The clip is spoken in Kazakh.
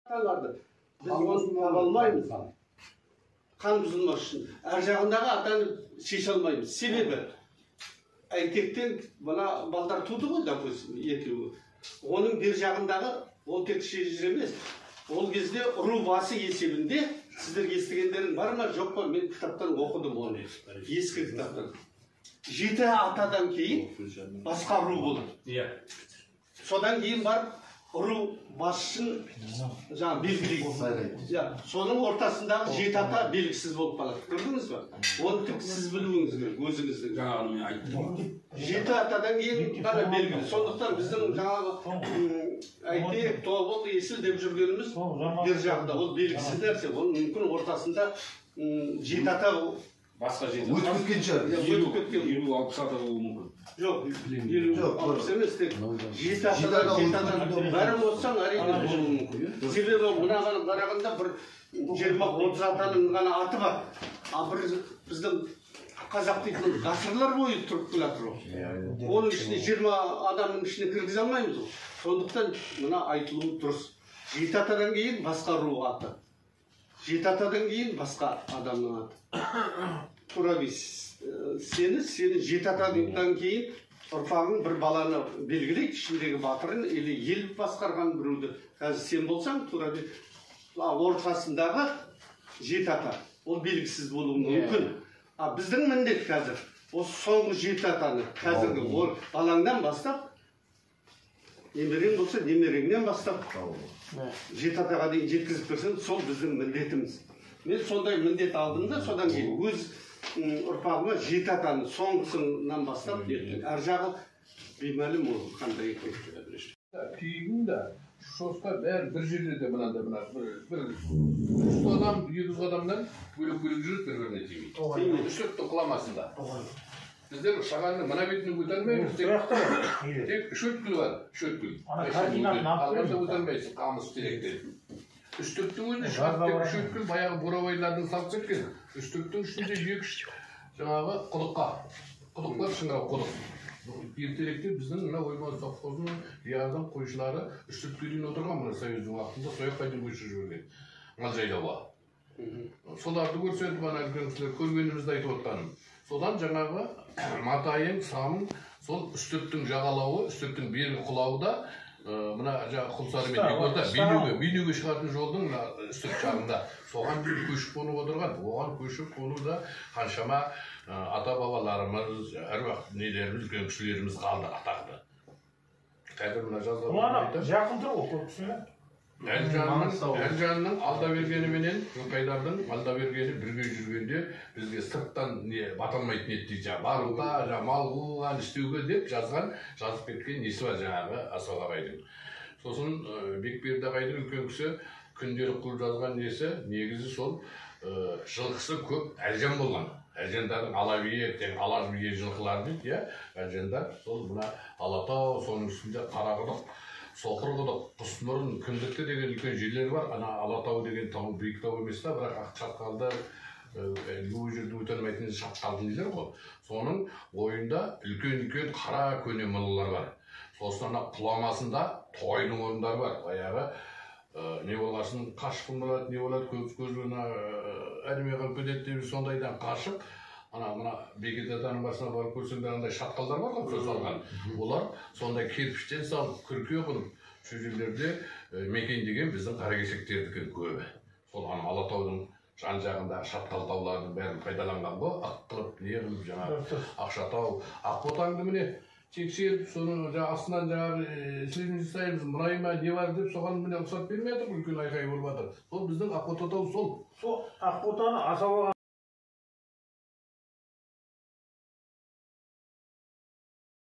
Biz onu taба алмаймыз. Қан бұзылмас үшін. Әр жағындағы атаны шеше алмаймыз. Себебі әйтектен мына балдар туды ғой, допустим, екеуі. Оның бер жағындағы ол тек шежір емес. Ол кезде ұру басы есебінде сіздер естігендерің бар ма, жоқ па? Мен кітаптан оқыдым оны. Ескі кітаптан. 7 атадан кейін басқа ұру болады. Содан кейін барып ұру басшын жаңа белгілейді. Соның ортасындағы 7 ата белгісіз болып қалады. Көрдіңіз ба? Оны тек сіз білуіңіз керек, өзіңіздің. Жаңағы мен айттым. 7 атадан кейін ғана белгілі. Сондықтан біздің жаңағы айтайық, тобыл, есіл деп жүргеніміз бер жағында. Ол белгісіз нәрсе. Ол мүмкін ортасында 7 ата басқа 7 ата. Өтіп кеткен шығар. 50-60 ата болуы мүмкін. Жоқ, 50-60 емес, тек 7 атадан бәрін отсаң әрине болуы мүмкін. Себебі мынаған қарағанда бір 20-30 атаның ғана аты бар. Біздің қазақ дейтін ғасырлар бойы тұрып келе жатыр. Оның ішіне 20 адамның ішіне кіргізе алмаймыз ғой. Сондықтан мына айтылуы дұрыс. 7 атадан кейін басқа ру аты. 7 атадан кейін басқа адамның аты. Турабис, сені 7 атадан кейін ұрпағың бір баланы белгілейді, ішіндегі батырын, или ел басқарған біреуді. Қазір сен болсаң, Турабис, ортасындағы 7 ата. Ол белгісіз болуы мүмкін. Біздің міндет қазір, осы соңғы 7 атаны, қазіргі балаңдан бастап, немерең болса, немереңнен бастап, 7 атаға дейін жеткізіп берсең, сол біздің міндетіміз. Мен сондай міндет алдым да, содан кейін өз ұрпағыма 7 атаны соңғысынан бастап, әр жағы беймәлім ол қандай екені. Кейгін де, шоста бәрі бір жерде де мынандай бір 100 адам, 200 адамнан бөлек-бөлек жүріп бір-біріне тимейді. Үштіктің құламасында. Біздер шағанның мына бетіне өтелмейміз, тек 3 өткіл бар, 3 өткіл. Алғанда өтелмейсің, қамыс теректен. Үштіктің өзіне шығады, тек 3 өткіл баяғы буравайлардың салып кеткен. Үштіктің ішінде 2-3 жаңағы құдықтар шыңырау құдық. Ертеректе біздің мына оймау совхозының рияздың қойшылары үштікке дейін отырған мына Союздың уақытында сояққа дейін көшіп жүрген. Мал жайлауға. Соларды көрсетіп, ана үлкен кісілер көргенімізді айтып отқаным. Содан жаңағы матайың, самың, сол үштіктің жағалауы, үштіктің бергі құлауы мына құлсарымен бейнеге шығатын жолдың үстік жағында. Соған көшіп қонып отырған. Оған көшіп қонуда қаншама ата-бабаларымыз, әруақ нелеріміз, үлкен кісілеріміз қалды, атақты. Қазір мына жазған. Бұланы жақын тұр ғой, көп кісілер. Әлжанның алда бергеніменен, Өкайдардың алда бергені бірге жүргенде бізге сырттан баталмайтын еді дейді. Баруда, мал қуған, істеуге деп жазып кеткен несі бар жаңағы Асал ағайдың. Сосын Бекберді ағайдың үлкен кісі күнделік қылып жазған несі, негізі сол жылқысы көп Әлжан болған. Әлжандардың Алабие, Алабие жылқылар дейді, Әлжандар. Сол мына Алатау, соның үстінде Қарақұдық, Соқырқұдық, Құсмұрын, Күндікті деген үлкен жерлер бар. Ана Алатау деген тау биік тау емес та, бірақ шатқалдар, бұл жерде өтелмейтін шатқалдың жерлер ғой. Соның ойында үлкен қара көне мұнылар бар. Сосын ана құламасында тойының орындары бар. Баяғы не болғасын қашқын болады, не болады, көз-көзін әрмеған көдеттері сондайдан қашып, мына Бекет атаның басына барып көрсеңдер андай шатқалдар бар ғой, көз алған. Олар сондай кирпіштен салып, күрке қылып, şu жерлерде мекендеген біздің қаракесектердікі көбі. Сол Алатаудың жан-жағында шатқал таулардың бәрін пайдаланған ғой, ақ не қылып жаңағы Ақшатау, Ақботаңды міне тексеріп, соның астынан жаңағы ісілеміз жасаймыз, мұнай ма не бар деп, соған міне ұқсат бермей жатыр, үлкен айқай болып жатыр. Сол біздің Ақботатау сол. Сол Ақботаны асауға